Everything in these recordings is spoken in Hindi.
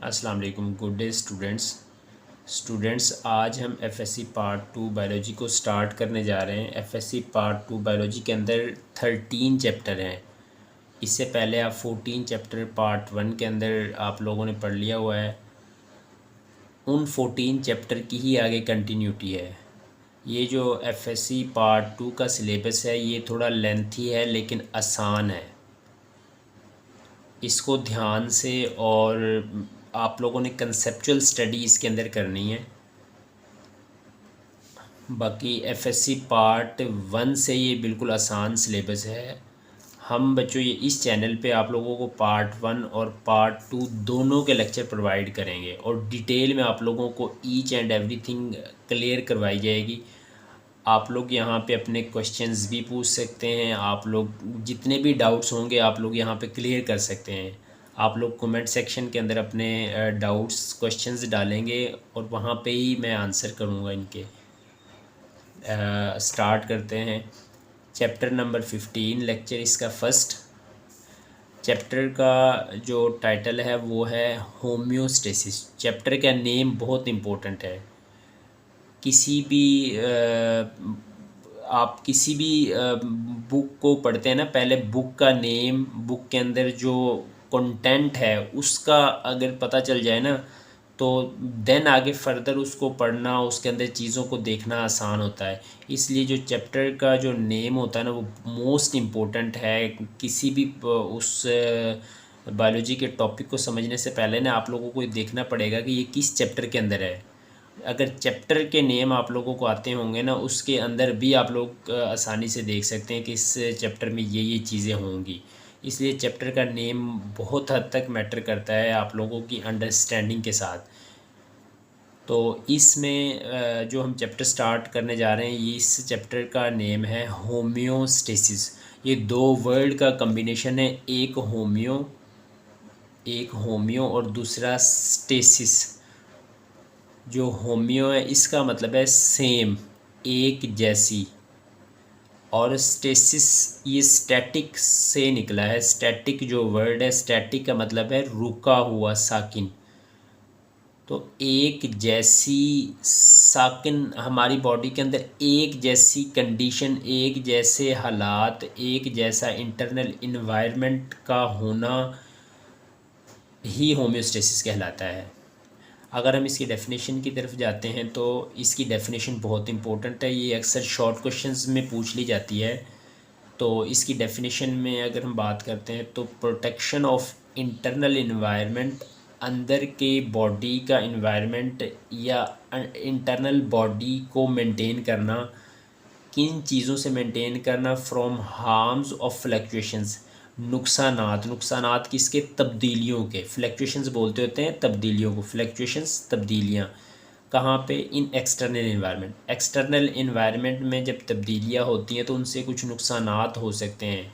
अस्सलाम वालेकुम। गुड डे स्टूडेंट्स, आज हम एफएससी पार्ट 2 बायोलॉजी को स्टार्ट करने जा रहे हैं। एफएससी पार्ट 2 बायोलॉजी के अंदर 13 चैप्टर हैं। इससे पहले आप 14 चैप्टर पार्ट 1 के अंदर आप लोगों ने पढ़ लिया हुआ है। उन 14 चैप्टर की ही आगे कंटिन्यूटी है। ये जो एफएससी पार्ट 2 का सिलेबस है ये थोड़ा लेंथी है लेकिन आसान है। इसको ध्यान से और आप लोगों ने कंसेप्चुअल स्टडी इसके अंदर करनी है। बाकी एफएससी पार्ट 1 से ये बिल्कुल आसान सिलेबस है। हम बच्चों ये इस चैनल पे आप लोगों को पार्ट 1 और पार्ट 2 दोनों के लेक्चर प्रोवाइड करेंगे और डिटेल में आप लोगों को ईच एंड एवरीथिंग क्लियर करवाई जाएगी। आप लोग यहाँ पे अपने क्वेश्चंस भी पूछ सकते हैं। आप लोग जितने भी डाउट्स होंगे आप लोग यहाँ पे क्लियर कर सकते हैं। आप लोग कमेंट सेक्शन के अंदर अपने डाउट्स क्वेश्चंस डालेंगे और वहाँ पे ही मैं आंसर करूँगा इनके। स्टार्ट करते हैं। चैप्टर नंबर 15 लेक्चर इसका फर्स्ट। चैप्टर का जो टाइटल है वो है होम्योस्टेसिस। चैप्टर का नेम बहुत इम्पोर्टेंट है। किसी भी आप किसी भी बुक को पढ़ते हैं ना, पहले बुक का नेम, बुक के अंदर जो कंटेंट है उसका अगर पता चल जाए ना तो देन आगे फर्दर उसको पढ़ना, उसके अंदर चीज़ों को देखना आसान होता है। इसलिए जो चैप्टर का जो नेम होता है ना वो मोस्ट इम्पोर्टेंट है। किसी भी उस बायोलॉजी के टॉपिक को समझने से पहले ना आप लोगों को देखना पड़ेगा कि ये किस चैप्टर के अंदर है। अगर चैप्टर के नेम आप लोगों को आते होंगे ना उसके अंदर भी आप लोग आसानी से देख सकते हैं कि इस चैप्टर में ये चीज़ें होंगी। इसलिए चैप्टर का नेम बहुत हद तक मैटर करता है आप लोगों की अंडरस्टैंडिंग के साथ। तो इसमें जो हम चैप्टर स्टार्ट करने जा रहे हैं ये इस चैप्टर का नेम है होम्योस्टेसिस। ये दो वर्ड का कम्बिनेशन है, एक होम्यो और दूसरा स्टेसिस। जो होम्यो है इसका मतलब है सेम, एक जैसी, और स्टेसिस ये स्टैटिक से निकला है। स्टैटिक जो वर्ड है, स्टैटिक का मतलब है रुका हुआ, साकिन। तो एक जैसी साकिन, हमारी बॉडी के अंदर एक जैसी कंडीशन, एक जैसे हालात, एक जैसा इंटरनल इन्वायरमेंट का होना ही होम्योस्टेसिस कहलाता है। अगर हम इसकी डेफिनेशन की तरफ जाते हैं तो इसकी डेफिनेशन बहुत इंपॉर्टेंट है। ये अक्सर शॉर्ट क्वेश्चंस में पूछ ली जाती है। तो इसकी डेफिनेशन में अगर हम बात करते हैं तो प्रोटेक्शन ऑफ इंटरनल इन्वायरमेंट, अंदर के बॉडी का इन्वायरमेंट या इंटरनल बॉडी को मेंटेन करना। किन चीज़ों से मेंटेन करना? फ्रॉम हार्म्स ऑफ फ्लक्चुएशंस, नुकसानात किसके? तब्दीलियों के। फ्लक्चुएशंस बोलते होते हैं तब्दीलियों को, फ्लक्चुएशंस तब्दीलियाँ। कहाँ पे? इन एक्सटर्नल इन्वायरमेंट। एक्सटर्नल इन्वायरमेंट में जब तब्दीलियाँ होती हैं तो उनसे कुछ नुकसानात हो सकते हैं।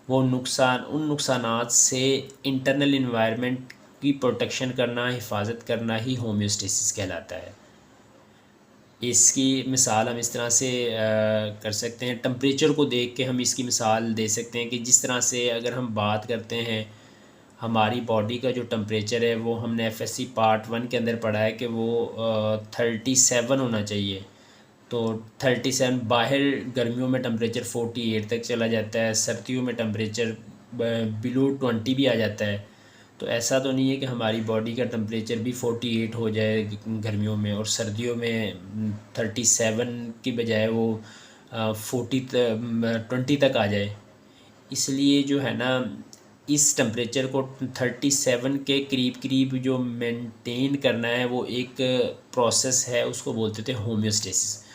वो नुकसान, उन नुकसानात से इंटरनल इन्वायरमेंट की प्रोटेक्शन करना, हिफाजत करना ही होम्योस्टेसिस कहलाता है। इसकी मिसाल हम इस तरह से कर सकते हैं। टेम्परेचर को देख के हम इसकी मिसाल दे सकते हैं कि जिस तरह से अगर हम बात करते हैं हमारी बॉडी का जो टेम्परेचर है वो हमने एफएससी पार्ट 1 के अंदर पढ़ा है कि वो 37 होना चाहिए। तो 37, बाहर गर्मियों में टेम्परेचर 48 तक चला जाता है, सर्दियों में टेम्परेचर बिलो 20 भी आ जाता है। तो ऐसा तो नहीं है कि हमारी बॉडी का टेम्परेचर भी 48 हो जाए गर्मियों में और सर्दियों में 37 की बजाय वो 20 तक आ जाए। इसलिए जो है ना इस टेम्परेचर को 37 के करीब जो मेंटेन करना है वो एक प्रोसेस है, उसको बोलते थे होम्योस्टेसिस।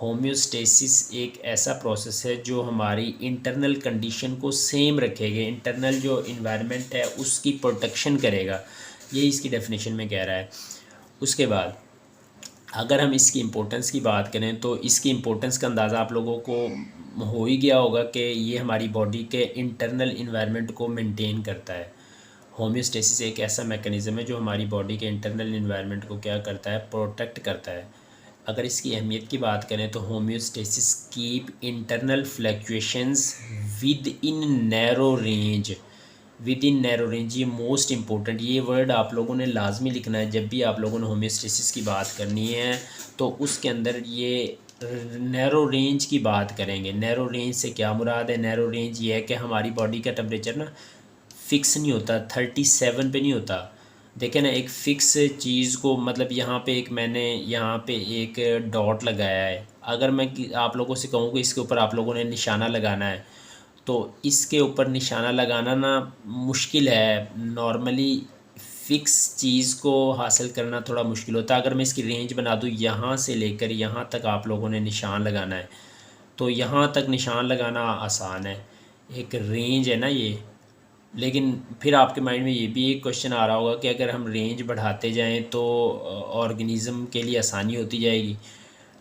होम्योस्टेसिस एक ऐसा प्रोसेस है जो हमारी इंटरनल कंडीशन को सेम रखेगा, इंटरनल जो इन्वायरमेंट है उसकी प्रोटेक्शन करेगा। ये इसकी डेफिनेशन में कह रहा है। उसके बाद अगर हम इसकी इम्पोर्टेंस की बात करें तो इसकी इम्पोर्टेंस का अंदाज़ा आप लोगों को हो ही गया होगा कि ये हमारी बॉडी के इंटरनल इन्वायरमेंट को मेंटेन करता है। होम्योस्टेसिस एक ऐसा मैकेनिज़्म है जो हमारी बॉडी के इंटरनल इन्वायरमेंट को क्या करता है? प्रोटेक्ट करता है। अगर इसकी अहमियत की बात करें तो homeostasis keep internal fluctuations within narrow range. With in narrow range, ये मोस्ट इम्पोर्टेंट, ये वर्ड आप लोगों ने लाजमी लिखना है जब भी आप लोगों ने होम्योस्टेसिस की बात करनी है। तो उसके अंदर ये नैरो रेंज की बात करेंगे। नैरो रेंज से क्या मुराद है? नैरो रेंज ये है कि हमारी बॉडी का टेम्परेचर ना फिक्स नहीं होता, 37 पे नहीं होता। देखें ना, एक फ़िक्स चीज़ को, मतलब यहाँ पे एक मैंने यहाँ पे एक डॉट लगाया है, अगर मैं आप लोगों से कहूँ कि इसके ऊपर आप लोगों ने निशाना लगाना है, तो इसके ऊपर निशाना लगाना ना मुश्किल है। नॉर्मली फ़िक्स चीज़ को हासिल करना थोड़ा मुश्किल होता है। अगर मैं इसकी रेंज बना दूँ, यहाँ से लेकर यहाँ तक आप लोगों ने निशान लगाना है, तो यहाँ तक निशान लगाना आसान है, एक रेंज है ना ये। लेकिन फिर आपके माइंड में ये भी एक क्वेश्चन आ रहा होगा कि अगर हम रेंज बढ़ाते जाएं तो ऑर्गेनिज़म के लिए आसानी होती जाएगी।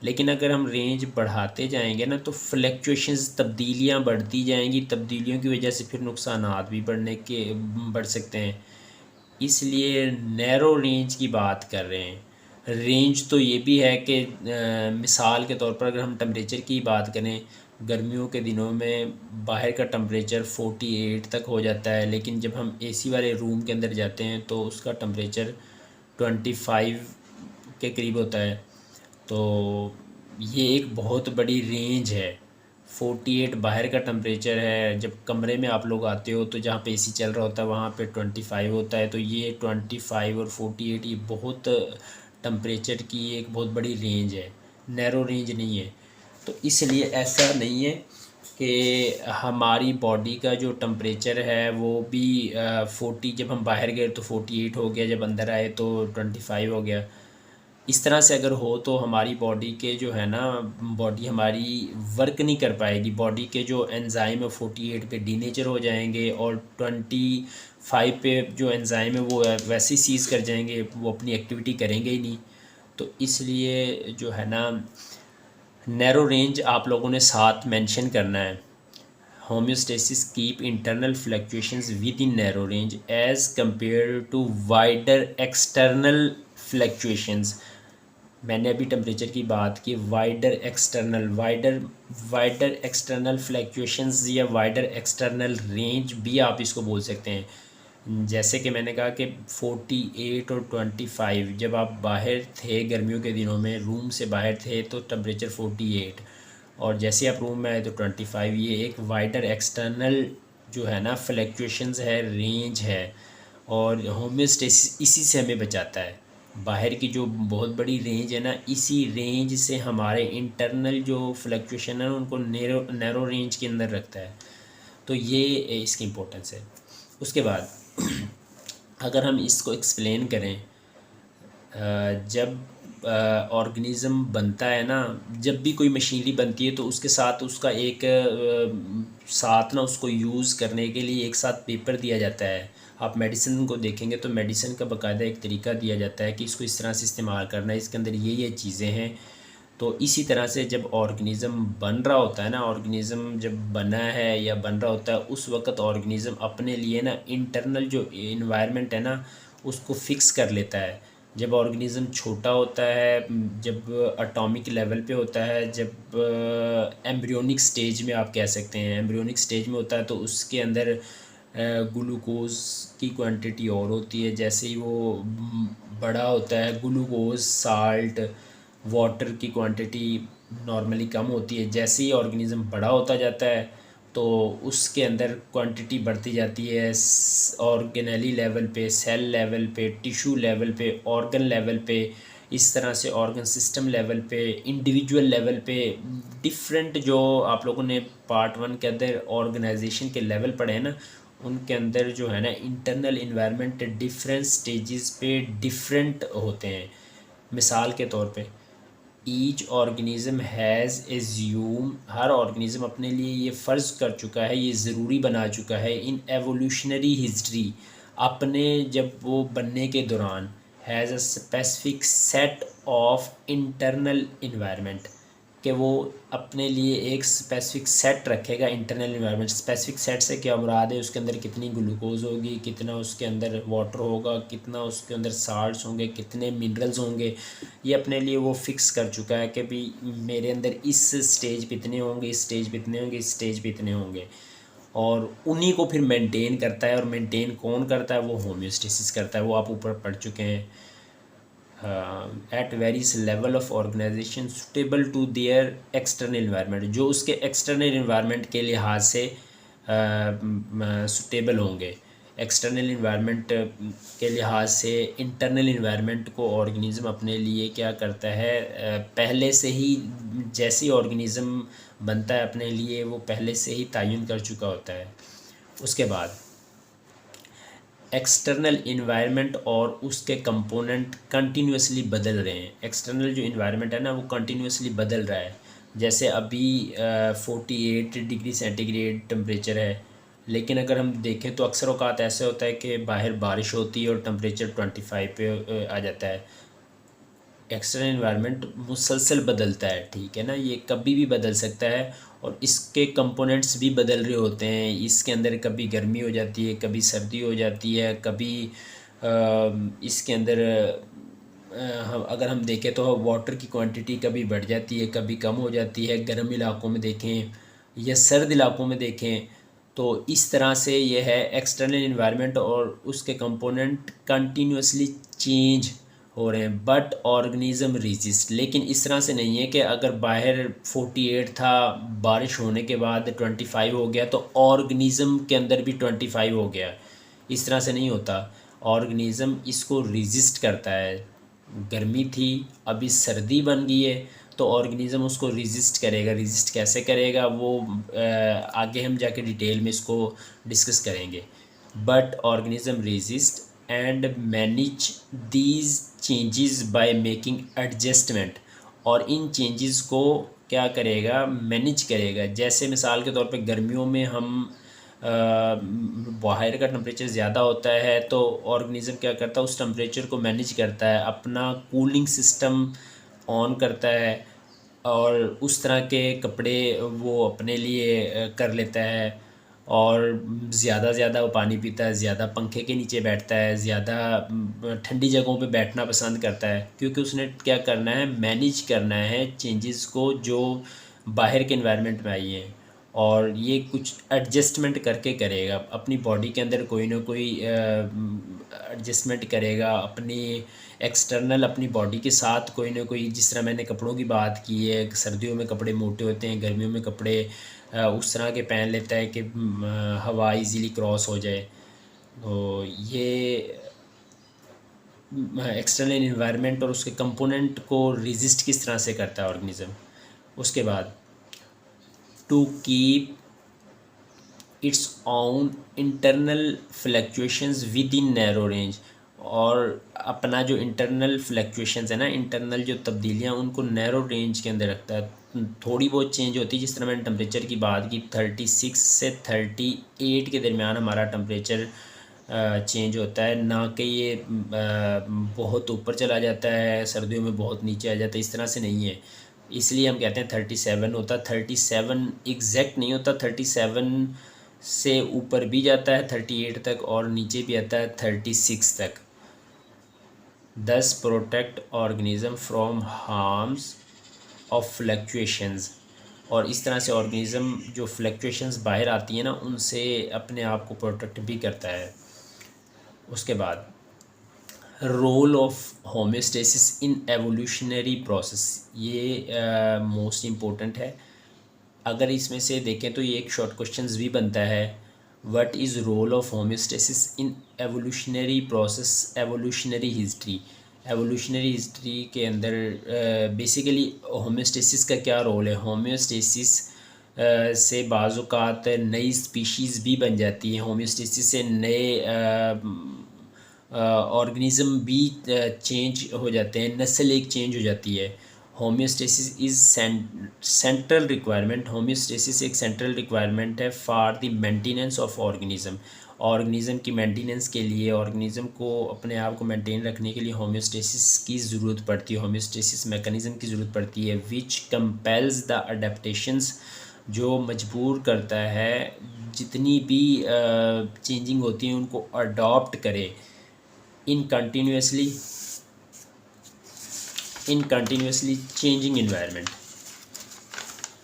लेकिन अगर हम रेंज बढ़ाते जाएंगे ना तो फ्लक्चुएशंस, तब्दीलियां बढ़ती जाएंगी, तब्दीलियों की वजह से फिर नुकसानात भी बढ़ सकते हैं। इसलिए नैरो रेंज की बात कर रहे हैं। रेंज तो ये भी है कि मिसाल के तौर पर अगर हम टेम्परेचर की बात करें, गर्मियों के दिनों में बाहर का टेम्परेचर 48 तक हो जाता है, लेकिन जब हम एसी वाले रूम के अंदर जाते हैं तो उसका टेम्परेचर 25 के करीब होता है। तो ये एक बहुत बड़ी रेंज है। 48 बाहर का टेम्परेचर है, जब कमरे में आप लोग आते हो तो जहाँ पे एसी चल रहा होता है वहाँ पे 25 होता है। तो ये 25 और 48 ये बहुत टेम्परेचर की एक बहुत बड़ी रेंज है, नैरो रेंज नहीं है। तो इसलिए ऐसा नहीं है कि हमारी बॉडी का जो टेम्परेचर है वो भी 40, जब हम बाहर गए तो 48 हो गया, जब अंदर आए तो 25 हो गया। इस तरह से अगर हो तो हमारी बॉडी के जो है ना, बॉडी हमारी वर्क नहीं कर पाएगी। बॉडी के जो एंजाइम है 48 पे डीनेचर हो जाएंगे, और 25 पे जो एंजाइम है वो वैसे ही सीज़ कर जाएंगे, वो अपनी एक्टिविटी करेंगे ही नहीं। तो इसलिए जो है ना, नैरो रेंज आप लोगों ने साथ मेंशन करना है। Homeostasis keep internal fluctuations within narrow range as compare to wider external fluctuations. मैंने अभी टेम्परेचर की बात की, वाइडर एक्सटर्नल फ्लक्चुएशंस या वाइडर एक्सटर्नल रेंज भी आप इसको बोल सकते हैं। जैसे कि मैंने कहा कि 48 और 25, जब आप बाहर थे गर्मियों के दिनों में, रूम से बाहर थे तो टेम्परेचर 48, और जैसे आप रूम में आए तो 25। ये एक वाइडर एक्सटर्नल जो है ना फ्लक्चुएशंस है, रेंज है। और होम्योस्टेसिस इसी से हमें बचाता है। बाहर की जो बहुत बड़ी रेंज है ना, इसी रेंज से हमारे इंटरनल जो फ्लक्चुएशन है उनको नैरो रेंज के अंदर रखता है। तो ये इसकी इम्पोर्टेंस है। उसके बाद अगर हम इसको एक्सप्लेन करें, जब ऑर्गेनिज़म बनता है ना, जब भी कोई मशीनरी बनती है तो उसके साथ उसका एक साथ ना उसको यूज़ करने के लिए एक साथ पेपर दिया जाता है। आप मेडिसिन को देखेंगे तो मेडिसिन का बाकायदा एक तरीका दिया जाता है कि इसको इस तरह से इस्तेमाल करना है, इसके अंदर ये चीज़ें हैं। तो इसी तरह से जब ऑर्गेनिज़म बन रहा होता है ना, ऑर्गेनिज़म जब बना है या बन रहा होता है, उस वक्त ऑर्गेनिज़म अपने लिए ना इंटरनल जो इन्वायरमेंट है ना उसको फ़िक्स कर लेता है। जब ऑर्गेनिज़म छोटा होता है, जब एटॉमिक लेवल पे होता है, जब एम्ब्रियोनिक स्टेज में आप कह सकते हैं, एम्ब्रियोनिक स्टेज में होता है, तो उसके अंदर ग्लूकोज़ की क्वांटिटी और होती है। जैसे ही वो बड़ा होता है, ग्लूकोज़, साल्ट, वाटर की क्वांटिटी नॉर्मली कम होती है। जैसे ही ऑर्गेनिज़म बड़ा होता जाता है तो उसके अंदर क्वांटिटी बढ़ती जाती है, ऑर्गेनेली लेवल पे, सेल लेवल पे, टिश्यू लेवल पे, ऑर्गन लेवल पे, इस तरह से ऑर्गन सिस्टम लेवल पे, इंडिविजुअल लेवल पे। डिफरेंट जो आप लोगों ने पार्ट 1 के अंदर ऑर्गेनाइजेशन के लेवल पढ़े हैं ना, उनके अंदर जो है ना इंटरनल इन्वायरमेंट डिफरेंट स्टेजेस पे डिफरेंट होते हैं। मिसाल के तौर पे each organism has assume, her organism अपने लिए ये फ़र्ज़ कर चुका है, ये ज़रूरी बना चुका है इन एवोल्यूशनरी हिस्ट्री, अपने जब वो बनने के दौरान, has a specific set of internal environment, कि वो अपने लिए एक स्पेसिफिक सेट रखेगा इंटरनल इन्वायरमेंट। स्पेसिफिक सेट से क्या मुराद है? उसके अंदर कितनी ग्लूकोज होगी, कितना उसके अंदर वाटर होगा, कितना उसके अंदर साल्ट्स होंगे, कितने मिनरल्स होंगे, ये अपने लिए वो फिक्स कर चुका है कि भाई मेरे अंदर इस स्टेज पे इतने होंगे, इस स्टेज पे इतने होंगे, इस स्टेज पे इतने होंगे। और उन्हीं को फिर मेंटेन करता है। और मेंटेन कौन करता है? वो होम्योस्टेसिस करता है। वो आप ऊपर पढ़ चुके हैं। At various level of organisation suitable to their external environment, जो उसके एक्सटर्नल इन्वायरमेंट के लिहाज से सुटेबल होंगे। एक्सटर्नल इन्वायरमेंट के लिहाज से इंटरनल इन्वायरमेंट को ऑर्गेनिज्म अपने लिए क्या करता है, पहले से ही जैसी ऑर्गेनिज्म बनता है अपने लिए वो पहले से ही तयन कर चुका होता है। उसके बाद एक्सटर्नल इन्वायरमेंट और उसके कंपोनेंट कंटिन्यूसली बदल रहे हैं। एक्सटर्नल जो इन्वायरमेंट है ना वो कंटिन्यूसली बदल रहा है। जैसे अभी 48 डिग्री सेंटीग्रेड टेम्परेचर है, लेकिन अगर हम देखें तो अक्सर औक़ात ऐसे होता है कि बाहर बारिश होती है और टेम्परेचर 25 पे आ जाता है। एक्सटर्नल इन्वायरमेंट मुसलसल बदलता है, ठीक है ना, ये कभी भी बदल सकता है। और इसके कंपोनेंट्स भी बदल रहे होते हैं। इसके अंदर कभी गर्मी हो जाती है, कभी सर्दी हो जाती है, कभी इसके अंदर हम अगर हम देखें तो वाटर की क्वांटिटी कभी बढ़ जाती है, कभी कम हो जाती है। गर्म इलाकों में देखें या सर्द इलाकों में देखें तो इस तरह से ये है। एक्सटर्नल इन्वायरमेंट और उसके कंपोनेंट कंटिन्यूसली चेंज हो रहे हैं, बट ऑर्गेनिज्म रेजिस्ट। लेकिन इस तरह से नहीं है कि अगर बाहर 48 था, बारिश होने के बाद 25 हो गया तो ऑर्गेनिज्म के अंदर भी 25 हो गया। इस तरह से नहीं होता। ऑर्गेनिज्म इसको रेजिस्ट करता है। गर्मी थी, अभी सर्दी बन गई है, तो ऑर्गेनिज्म उसको रेजिस्ट करेगा। रेजिस्ट कैसे करेगा वो आगे हम जाके डिटेल में इसको डिस्कस करेंगे। But organism resist and manage these changes by making adjustment, और इन चेंजेस को क्या करेगा, मैनेज करेगा। जैसे मिसाल के तौर पे गर्मियों में हम बाहर का टेम्परेचर ज़्यादा होता है तो ऑर्गेनिज्म क्या करता है, उस टेम्परेचर को मैनेज करता है, अपना कूलिंग सिस्टम ऑन करता है और उस तरह के कपड़े वो अपने लिए कर लेता है। और ज़्यादा वो पानी पीता है, ज़्यादा पंखे के नीचे बैठता है, ज़्यादा ठंडी जगहों पे बैठना पसंद करता है, क्योंकि उसने क्या करना है, मैनेज करना है चेंजेस को जो बाहर के एनवायरनमेंट में आई हैं। और ये कुछ एडजस्टमेंट करके करेगा, अपनी बॉडी के अंदर कोई ना कोई एडजस्टमेंट करेगा अपनी एक्सटर्नल अपनी बॉडी के साथ कोई ना कोई। जिस तरह मैंने कपड़ों की बात की है, सर्दियों में कपड़े मोटे होते हैं, गर्मियों में कपड़े उस तरह के पहन लेता है कि हवा इजीली क्रॉस हो जाए। तो ये एक्सटर्नल इन्वायरमेंट और उसके कंपोनेंट को रेजिस्ट किस तरह से करता है ऑर्गेनिज्म। उसके बाद to keep its own internal fluctuations within narrow range, और अपना जो इंटरनल फ्लक्चुएशंस है ना, इंटरनल जो तब्दीलियाँ, उनको नैरो रेंज के अंदर रखता है। थोड़ी बहुत चेंज होती है, जिस तरह मैंने टेम्परेचर की बात की, 36 से 38 के दरमियान हमारा टेम्परेचर चेंज होता है, ना कि ये बहुत ऊपर चला जाता है, सर्दियों में बहुत नीचे आ जाता है, इस तरह से नहीं है। इसलिए हम कहते हैं 37 होता। 37 एग्जैक्ट नहीं होता, 37 से ऊपर भी जाता है 38 तक, और नीचे भी आता है 36 तक। दस protect organism from harms of fluctuations, और इस तरह से ऑर्गेनिज्म जो फ्लक्चुएशंस बाहर आती हैं ना, उनसे अपने आप को प्रोटेक्ट भी करता है। उसके बाद role of homeostasis in evolutionary process, ये मोस्ट इम्पोर्टेंट है। अगर इसमें से देखें तो ये एक शॉर्ट क्वेश्चंस भी बनता है। What is role of homeostasis in evolutionary process, evolutionary history. Evolutionary history के अंदर बेसिकली होम्योस्टेसिस का क्या रोल है। होम्योस्टेसिस से बाज़ात नई स्पीशीज़ भी बन जाती हैं। होम्योस्टेसिस से नए ऑर्गेनिज्म भी चेंज हो जाते हैं, नस्ल एक चेंज हो जाती है। Homeostasis is central requirement, homeostasis एक सेंट्रल रिक्वायरमेंट है for the maintenance of organism. Organism की मेंटेनेंस के लिए, ऑर्गेनिज्म को अपने आप को मेंटेन रखने के लिए होम्योस्टेसिस की ज़रूरत पड़ती है, होम्योस्टेसिस मैकेनिज़्म की ज़रूरत पड़ती है। विच कंपेल्स द अडेप्टेशंस, जो मजबूर करता है जितनी भी चेंजिंग होती हैं उनको अडॉप्ट करे in continuously changing environment,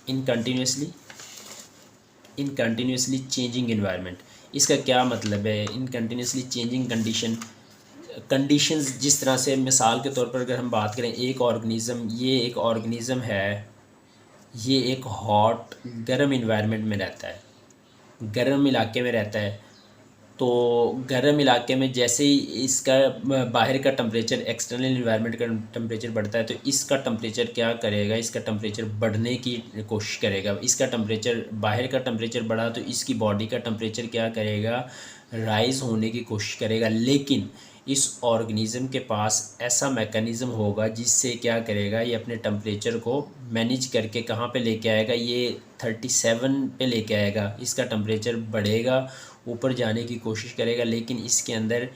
in continuously in continuously changing environment. इसका क्या मतलब है? इन कंटिन्यूसली चेंजिंग कंडीशंस जिस तरह से मिसाल के तौर पर अगर हम बात करें, एक ऑर्गेनिज़म, ये एक ऑर्गेनिज़म है, ये एक हॉट गर्म इन्वायरमेंट में रहता है, गर्म इलाके में रहता है। तो गर्म इलाके में जैसे ही इसका बाहर का टेम्परेचर, एक्सटर्नल इन्वायरमेंट का टेम्परेचर बढ़ता है, तो इसका टेम्परेचर क्या करेगा? इसका टेम्परेचर बढ़ने की कोशिश करेगा। इसका टेम्परेचर, बाहर का टेम्परेचर बढ़ा तो इसकी बॉडी का टेम्परेचर क्या करेगा? राइज़ होने की कोशिश करेगा। लेकिन इस ऑर्गेनिज़म के पास ऐसा मैकेनिज़्म होगा जिससे क्या करेगा? ये अपने टेम्परेचर को मैनेज करके कहाँ पे लेके आएगा? ये 37 पे लेके आएगा। इसका टेम्परेचर बढ़ेगा, ऊपर जाने की कोशिश करेगा, लेकिन इसके अंदर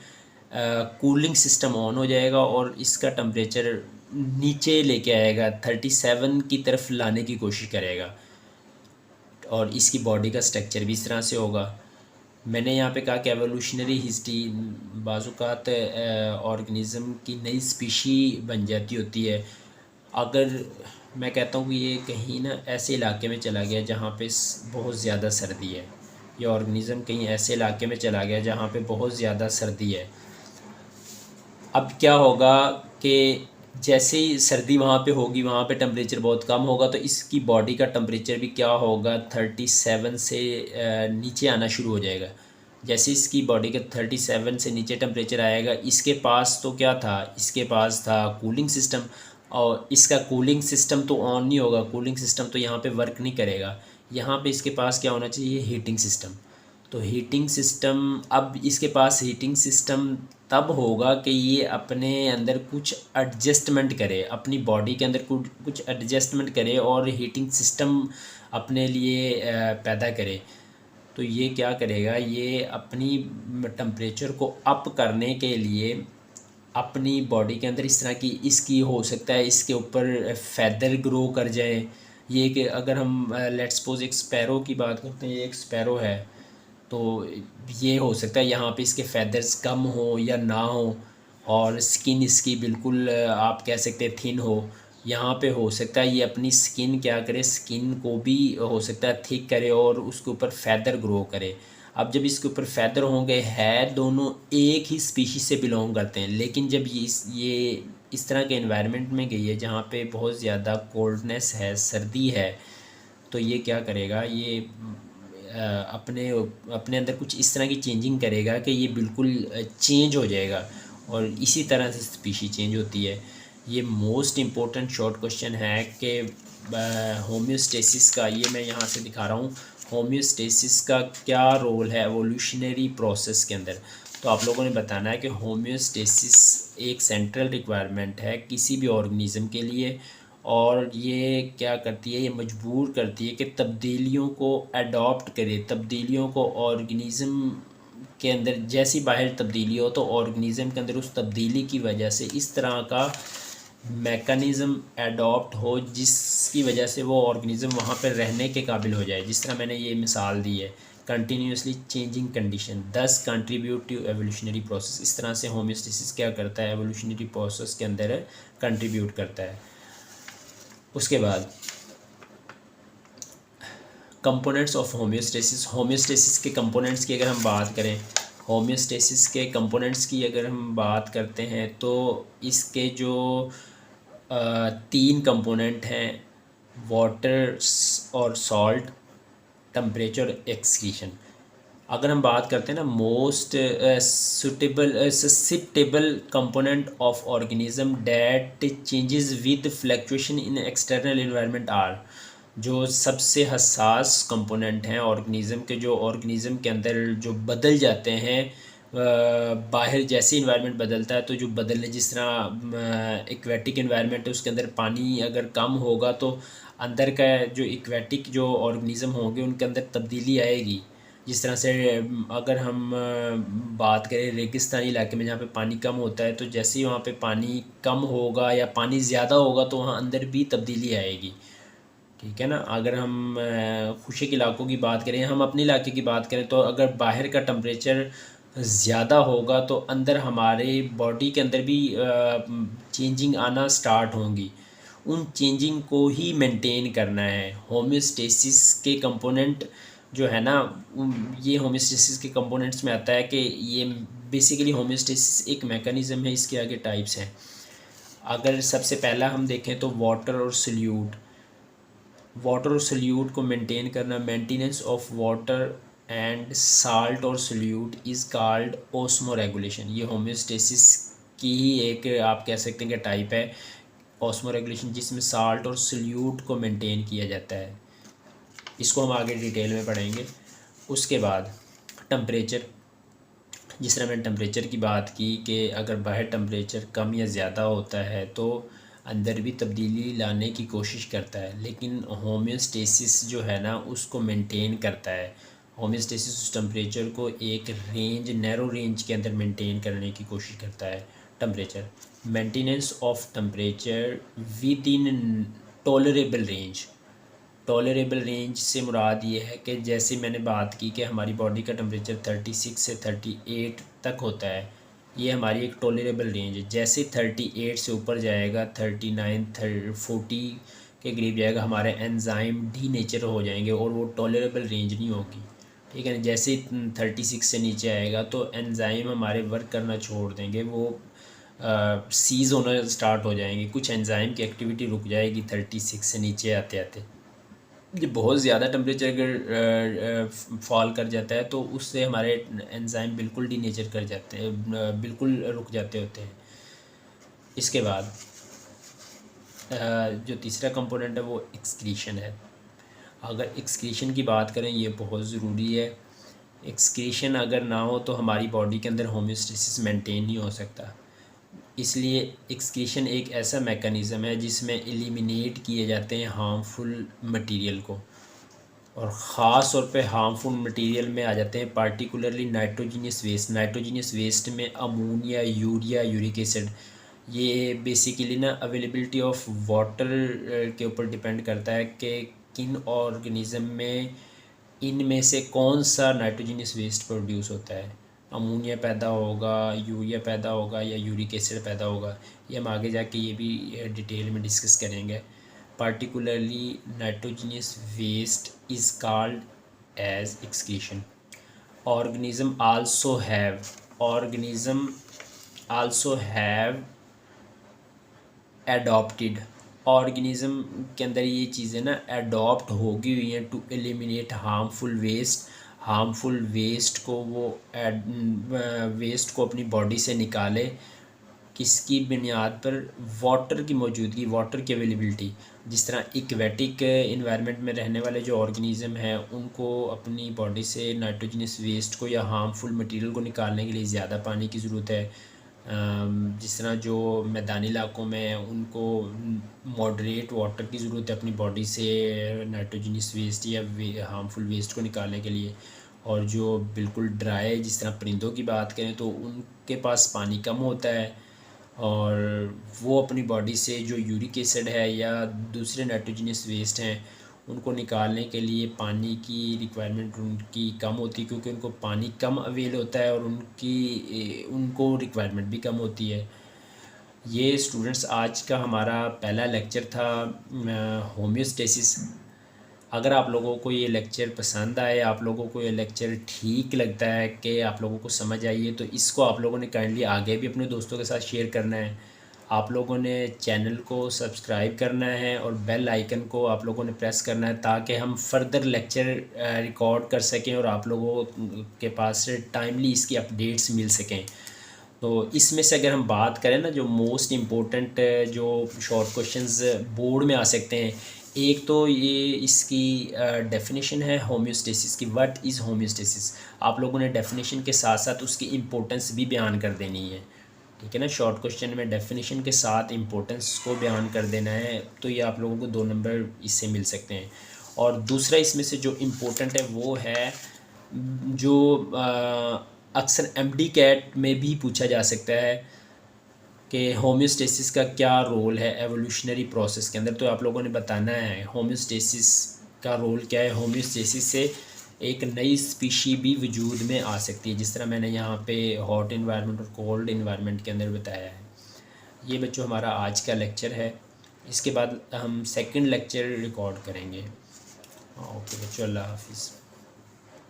कूलिंग सिस्टम ऑन हो जाएगा और इसका टेम्परेचर नीचे लेके आएगा, 37 की तरफ लाने की कोशिश करेगा। और इसकी बॉडी का स्ट्रक्चर भी इस तरह से होगा। मैंने यहाँ पे कहा कि एवोल्यूशनरी हिस्ट्री, बाज़ात ऑर्गेनिज़म की नई स्पीशी बन जाती होती है। अगर मैं कहता हूँ कि ये कहीं ना ऐसे इलाके में चला गया जहाँ पे बहुत ज़्यादा सर्दी है, ये ऑर्गेनिज़म कहीं ऐसे इलाके में चला गया जहाँ पे बहुत ज़्यादा सर्दी है। अब क्या होगा कि जैसे ही सर्दी वहाँ पे होगी, वहाँ पे टेम्परेचर बहुत कम होगा, तो इसकी बॉडी का टेम्परेचर भी क्या होगा? 37 से नीचे आना शुरू हो जाएगा। जैसे इसकी बॉडी का 37 से नीचे टेम्परेचर आएगा, इसके पास तो क्या था? इसके पास था कूलिंग सिस्टम, और इसका कूलिंग सिस्टम तो ऑन नहीं होगा, कूलिंग सिस्टम तो यहाँ पे वर्क नहीं करेगा। यहाँ पे इसके पास क्या होना चाहिए? Heating system. तो हीटिंग सिस्टम, अब इसके पास हीटिंग सिस्टम तब होगा कि ये अपने अंदर कुछ एडजस्टमेंट करे, अपनी बॉडी के अंदर कुछ एडजस्टमेंट करे और हीटिंग सिस्टम अपने लिए पैदा करे। तो ये क्या करेगा? ये अपनी टेम्परेचर को अप करने के लिए अपनी बॉडी के अंदर इस तरह की, इसकी हो सकता है इसके ऊपर फैदर ग्रो कर जाए। ये कि अगर हम लेट्स सपोज एक स्पैरो की बात करते हैं, ये एक स्पैरो है, तो ये हो सकता है यहाँ पे इसके फैदर्स कम हो या ना हो, और स्किन इसकी बिल्कुल आप कह सकते हैं थिन हो। यहाँ पे हो सकता है ये अपनी स्किन क्या करे? स्किन को भी हो सकता है थिक करे और उसके ऊपर फैदर ग्रो करे। अब जब इसके ऊपर फैदर होंगे, है दोनों एक ही स्पीशीज से बिलोंग करते हैं, लेकिन जब ये इस तरह के एनवायरनमेंट में गई है जहाँ पे बहुत ज़्यादा कोल्डनेस है, सर्दी है, तो ये क्या करेगा? ये अपने अपने अंदर कुछ इस तरह की चेंजिंग करेगा कि ये बिल्कुल चेंज हो जाएगा, और इसी तरह से स्पीशी चेंज होती है। ये मोस्ट इम्पोर्टेंट शॉर्ट क्वेश्चन है कि होम्योस्टेसिस का, ये मैं यहाँ से दिखा रहा हूँ, होम्योस्टेसिस का क्या रोल है एवोल्यूशनरी प्रोसेस के अंदर। तो आप लोगों ने बताना है कि होम्योस्टेसिस एक सेंट्रल रिक्वायरमेंट है किसी भी ऑर्गेनिज़म के लिए, और ये क्या करती है? ये मजबूर करती है कि तब्दीलियों को अडॉप्ट करे, तब्दीलियों को ऑर्गेनिज़म के अंदर जैसी बाहर तब्दीली हो तो ऑर्गेनिज़म के अंदर उस तब्दीली की वजह से इस तरह का मैकेनिज़्म अडॉप्ट हो जिसकी वजह से वो ऑर्गेनिज़म वहाँ पर रहने के काबिल हो जाए। जिस तरह मैंने ये मिसाल दी है, कंटिन्यूसली चेंजिंग कंडीशन दस कंट्रीब्यूट टू एवोल्यूशनरी प्रोसेस। इस तरह से होम्योस्टेसिस क्या करता है? एवोल्यूशनरी प्रोसेस के अंदर कंट्रीब्यूट करता है। उसके बाद कंपोनेंट्स ऑफ होम्योस्टेसिस, होम्योस्टेसिस के कंपोनेंट्स की अगर हम बात करें, होम्योस्टेसिस के कंपोनेंट्स की अगर हम बात करते हैं, तो इसके जो 3 कंपोनेंट हैं, वाटर और सॉल्ट, टेम्परेचर, एक्सक्रीशन। अगर हम बात करते हैं ना, most susceptible component of organism that changes with fluctuation in external environment are, जो सबसे हसास कंपोनेंट हैं ऑर्गेनिज़म के, जो ऑर्गेनिज़म के अंदर जो बदल जाते हैं बाहर जैसे इन्वायरमेंट बदलता है, तो जो बदलने, जिस तरह एक्वेटिक इन्वायरमेंट है उसके अंदर पानी अगर कम होगा तो अंदर का जो एक्वेटिक जो ऑर्गेनिज़म होंगे उनके अंदर तब्दीली आएगी। जिस तरह से अगर हम बात करें रेगिस्तानी इलाके में जहाँ पे पानी कम होता है, तो जैसे ही वहाँ पे पानी कम होगा या पानी ज़्यादा होगा तो वहाँ अंदर भी तब्दीली आएगी। ठीक है ना? अगर हम खुशक इलाकों की बात करें, हम अपने इलाके की बात करें, तो अगर बाहर का टेम्परेचर ज़्यादा होगा तो अंदर हमारे बॉडी के अंदर भी चेंजिंग आना स्टार्ट होंगी। उन चेंजिंग को ही मेंटेन करना है। होम्योस्टेसिस के कंपोनेंट जो है ना ये होम्योस्टेसिस के कंपोनेंट्स में आता है कि ये बेसिकली होम्योस्टेसिस एक मैकेनिज़्म है। इसके आगे टाइप्स हैं। अगर सबसे पहला हम देखें तो वाटर और सल्यूट को मेंटेन करना, maintenance of water and salt और solute is called osmoregulation. ये होम्योस्टेसिस की ही एक आप कह सकते हैं कि टाइप है, ओस्मो रेगुलेशन, जिसमें साल्ट और सल्यूट को मेंटेन किया जाता है। इसको हम आगे डिटेल में पढ़ेंगे। उसके बाद टम्परेचर, जिस तरह मैंने टम्परेचर की बात की कि अगर बाहर टम्परेचर कम या ज़्यादा होता है तो अंदर भी तब्दीली लाने की कोशिश करता है, लेकिन होम्योस्टेसिस जो है ना उसको मेंटेन करता है। होम्योस्टेसिस उस टम्परेचर को एक रेंज, नैरो रेंज के अंदर मेंटेन करने की कोशिश करता है। Temperature, maintenance of temperature with in tolerable range. Tolerable range से मुराद ये है कि जैसे मैंने बात की कि हमारी बॉडी का टेम्परेचर 36 से 38 तक होता है, ये हमारी एक टॉलरेबल रेंज है। जैसे 38 से ऊपर जाएगा, 39 40 के करीब जाएगा, हमारे एंजाइम डी नेचर हो जाएंगे और वो टॉलरेबल रेंज नहीं होगी। ठीक है ना। जैसे 36 से नीचे आएगा तो एंजाइम हमारे वर्क करना छोड़ देंगे, वो सीज़ होना स्टार्ट हो जाएंगे, कुछ एंजाइम की एक्टिविटी रुक जाएगी 36 से नीचे आते आते। ये बहुत ज़्यादा टेम्परेचर अगर फॉल कर जाता है तो उससे हमारे एंजाइम बिल्कुल डीनेचर कर जाते हैं, बिल्कुल रुक जाते होते हैं। इसके बाद जो तीसरा कंपोनेंट है वो एक्सक्रीशन है। अगर एक्सक्रीशन की बात करें, ये बहुत ज़रूरी है। एक्सक्रीशन अगर ना हो तो हमारी बॉडी के अंदर होम्योस्टेसिस मेंटेन नहीं हो सकता। इसलिए एक्सक्रीशन एक ऐसा मैकेनिज़्म है जिसमें एलिमिनेट किए जाते हैं हार्मफुल मटेरियल को, और ख़ास तौर पे हार्मफुल मटेरियल में आ जाते हैं particularly nitrogenous waste. Nitrogenous waste में अमोनिया, यूरिया, यूरिक एसिड, ये बेसिकली ना अवेलेबिलिटी ऑफ वाटर के ऊपर डिपेंड करता है कि किन ऑर्गेनिज़म में इनमें से कौन सा नाइट्रोजीनियस वेस्ट प्रोड्यूस होता है। अमोनिया पैदा होगा, यूरिया पैदा होगा या यूरिक एसिड पैदा होगा। ये हम आगे जाके ये भी डिटेल में डिस्कस करेंगे। particularly nitrogenous waste is called as excretion. organism also have organism also have adopted, organism के अंदर ये चीज़ें ना अडॉप्ट होगी हुई हैं to eliminate harmful waste. Harmful waste को वो वेस्ट को अपनी बॉडी से निकाले, किसकी बुनियाद पर? वाटर की मौजूदगी, वाटर की अवेलेबिलिटी। जिस तरह इक्वेटिक इन्वायरमेंट में रहने वाले जो ऑर्गेनिज़म हैं उनको अपनी बॉडी से नाइट्रोजनस वेस्ट को या हार्मफुल मटेरियल को निकालने के लिए ज़्यादा पानी की ज़रूरत है। जिस तरह जो मैदानी इलाकों में उनको मॉडरेट वाटर की ज़रूरत है अपनी बॉडी से नाइट्रोजनस वेस्ट या हार्मफुल वेस्ट को निकालने के लिए। और जो बिल्कुल ड्राई, जिस तरह परिंदों की बात करें तो उनके पास पानी कम होता है और वो अपनी बॉडी से जो यूरिक एसिड है या दूसरे नाइट्रोजनस वेस्ट हैं उनको निकालने के लिए पानी की रिक्वायरमेंट उनकी कम होती है, क्योंकि उनको पानी कम अवेल होता है और उनको रिक्वायरमेंट भी कम होती है। ये स्टूडेंट्स आज का हमारा पहला लेक्चर था होम्योस्टेसिस। अगर आप लोगों को ये लेक्चर पसंद आए, आप लोगों को ये लेक्चर ठीक लगता है कि आप लोगों को समझ आई है, तो इसको आप लोगों ने काइंडली आगे भी अपने दोस्तों के साथ शेयर करना है। आप लोगों ने चैनल को सब्सक्राइब करना है और बेल आइकन को आप लोगों ने प्रेस करना है ताकि हम फर्दर लेक्चर रिकॉर्ड कर सकें और आप लोगों के पास टाइमली इसकी अपडेट्स मिल सकें। तो इसमें से अगर हम बात करें ना, जो मोस्ट इम्पोर्टेंट जो शॉर्ट क्वेश्चंस बोर्ड में आ सकते हैं, एक तो ये इसकी डेफिनेशन है होम्योस्टेसिस की। What is homeostasis? आप लोगों ने डेफिनेशन के साथ साथ उसकी इम्पोर्टेंस भी बयान कर देनी है। ठीक है ना। शॉर्ट क्वेश्चन में डेफिनेशन के साथ इम्पोर्टेंस को बयान कर देना है, तो ये आप लोगों को 2 नंबर इससे मिल सकते हैं। और दूसरा इसमें से जो इम्पोर्टेंट है वो है जो अक्सर एमडी कैट में भी पूछा जा सकता है कि होम्योस्टेसिस का क्या रोल है एवोल्यूशनरी प्रोसेस के अंदर। तो आप लोगों ने बताना है होम्योस्टेसिस का रोल क्या है। होम्योस्टेसिस से एक नई स्पीशी भी वजूद में आ सकती है, जिस तरह मैंने यहाँ पे हॉट इन्वायरमेंट और कोल्ड इन्वायरमेंट के अंदर बताया है। ये बच्चों हमारा आज का लेक्चर है। इसके बाद हम सेकंड लेक्चर रिकॉर्ड करेंगे। ओके बच्चों, अल्लाह हाफिज़।